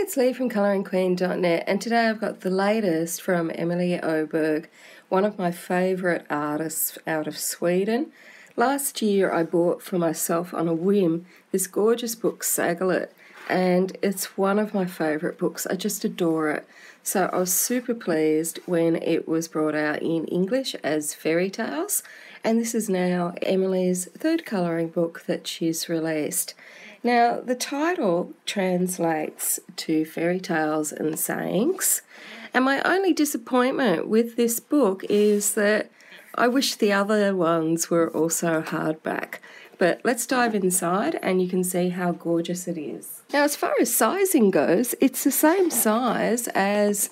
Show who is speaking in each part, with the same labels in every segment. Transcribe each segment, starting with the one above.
Speaker 1: it's Lee from ColouringQueen.net, and today I've got the latest from Emelie Öberg, one of my favourite artists out of Sweden. Last year I bought for myself on a whim this gorgeous book, Sagor, and it's one of my favourite books. I just adore it. So I was super pleased when it was brought out in English as Fairy Tales, and this is now Emelie's third colouring book that she's released. Now, the title translates to Fairy Tales and Sayings, and my only disappointment with this book is that I wish the other ones were also hardback. But let's dive inside and you can see how gorgeous it is. Now, as far as sizing goes, it's the same size as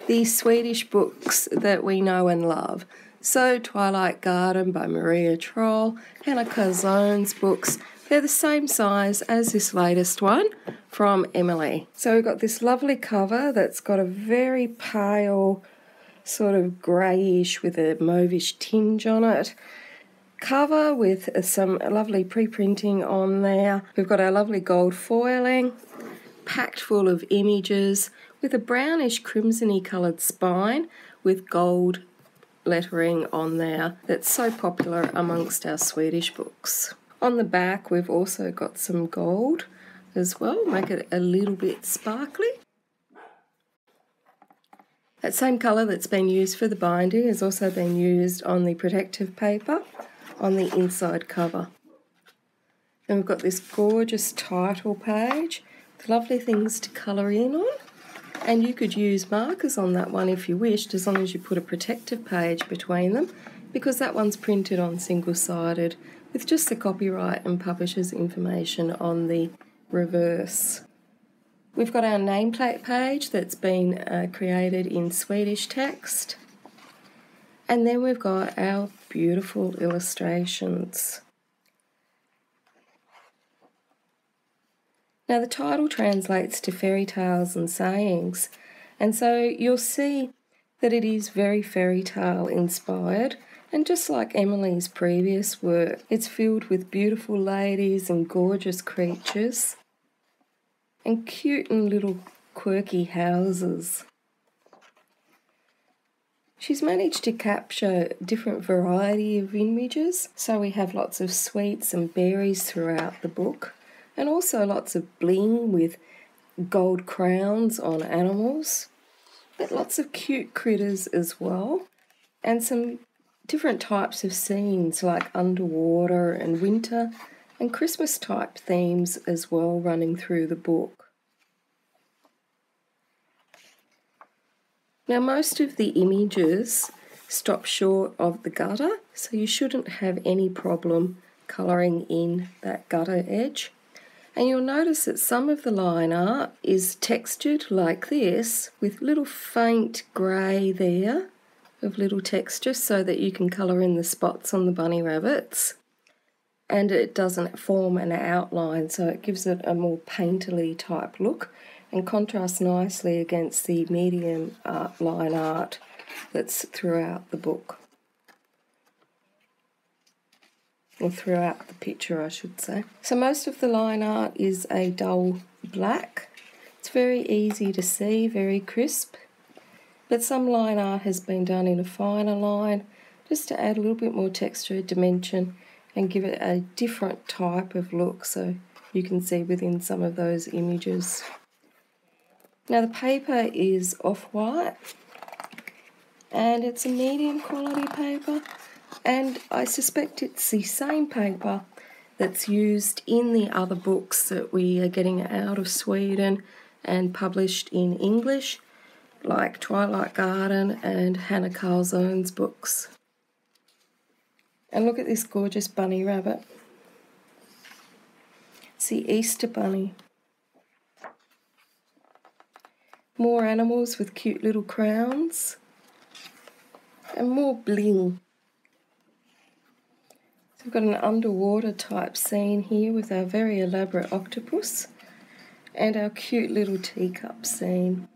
Speaker 1: the Swedish books that we know and love. So, Twilight Garden by Maria Troll, Hannah Calzone's books, they're the same size as this latest one from Emelie. So we've got this lovely cover that's got a very pale, sort of greyish with a mauvish tinge on it. Cover with some lovely pre-printing on there. We've got our lovely gold foiling, packed full of images with a brownish crimsony coloured spine with gold lettering on there that's so popular amongst our Swedish books. On the back we've also got some gold as well, make it a little bit sparkly. That same colour that's been used for the binding has also been used on the protective paper on the inside cover. And we've got this gorgeous title page with lovely things to colour in on. And you could use markers on that one if you wished, as long as you put a protective page between them, because that one's printed on single-sided with just the copyright and publisher's information on the reverse. We've got our nameplate page that's been created in Swedish text. And then we've got our beautiful illustrations. Now the title translates to Fairy Tales and Sayings, and so you'll see that it is very fairy tale inspired, and just like Emelie's previous work, it's filled with beautiful ladies and gorgeous creatures and cute and little quirky houses. She's managed to capture different variety of images, so we have lots of sweets and berries throughout the book, and also lots of bling with gold crowns on animals, but lots of cute critters as well, and some different types of scenes like underwater and winter and Christmas type themes as well running through the book. Now most of the images stop short of the gutter, so you shouldn't have any problem colouring in that gutter edge. And you'll notice that some of the line art is textured like this with little faint grey there of little texture so that you can colour in the spots on the bunny rabbits. And it doesn't form an outline, so it gives it a more painterly type look and contrasts nicely against the medium line art that's throughout the book. Or throughout the picture, I should say. So most of the line art is a dull black. It's very easy to see, very crisp. But some line art has been done in a finer line, just to add a little bit more texture, dimension, and give it a different type of look, so you can see within some of those images. Now the paper is off-white, and it's a medium quality paper. And I suspect it's the same paper that's used in the other books that we are getting out of Sweden and published in English, like Twilight Garden and Hannah Calzone's books. And look at this gorgeous bunny rabbit. It's the Easter bunny. More animals with cute little crowns and more bling. We've got an underwater type scene here with our very elaborate octopus and our cute little teacup scene.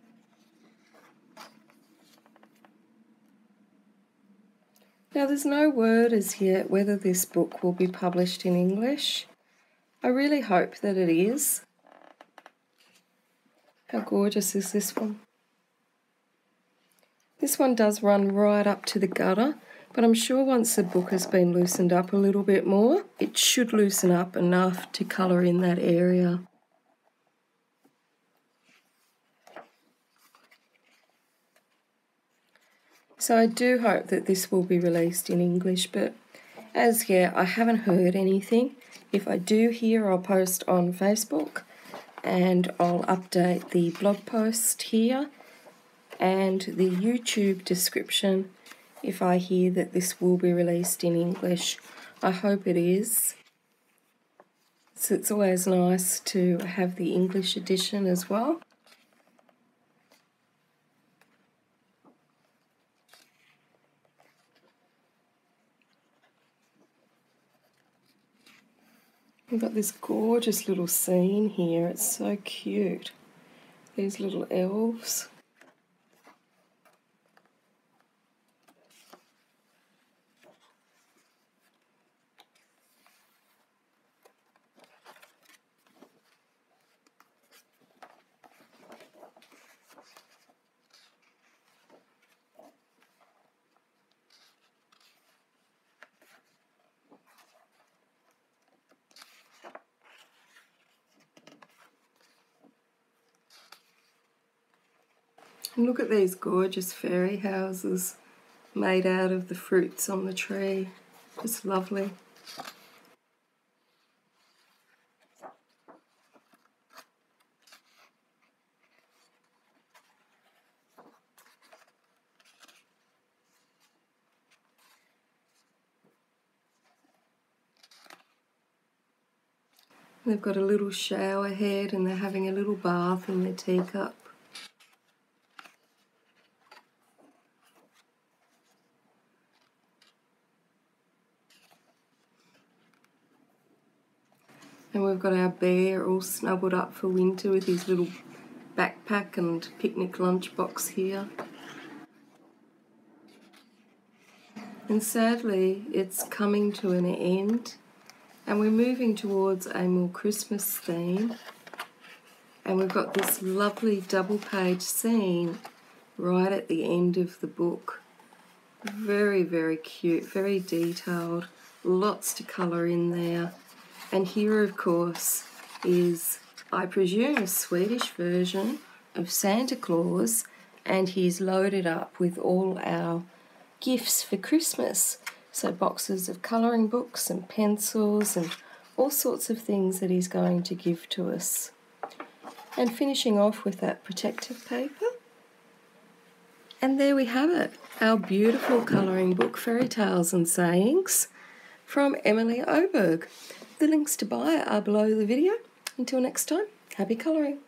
Speaker 1: Now there's no word as yet whether this book will be published in English. I really hope that it is. How gorgeous is this one? This one does run right up to the gutter, but I'm sure once the book has been loosened up a little bit more, it should loosen up enough to colour in that area. So I do hope that this will be released in English, but as yet I haven't heard anything. If I do hear, I'll post on Facebook, and I'll update the blog post here and the YouTube description if I hear that this will be released in English. I hope it is. So it's always nice to have the English edition as well. We've got this gorgeous little scene here. It's so cute. These little elves. And look at these gorgeous fairy houses made out of the fruits on the tree. Just lovely. They've got a little shower head and they're having a little bath in their teacup. And we've got our bear all snuggled up for winter with his little backpack and picnic lunchbox here. And sadly, it's coming to an end, and we're moving towards a more Christmas theme. And we've got this lovely double-page scene right at the end of the book. Very, very cute, very detailed, lots to colour in there. And here, of course, is, I presume, a Swedish version of Santa Claus, and he's loaded up with all our gifts for Christmas. So boxes of colouring books and pencils and all sorts of things that he's going to give to us. And finishing off with that protective paper. And there we have it, our beautiful colouring book, Fairy Tales and Sayings, from Emelie Öberg. The links to buy are below the video. Until next time, happy colouring.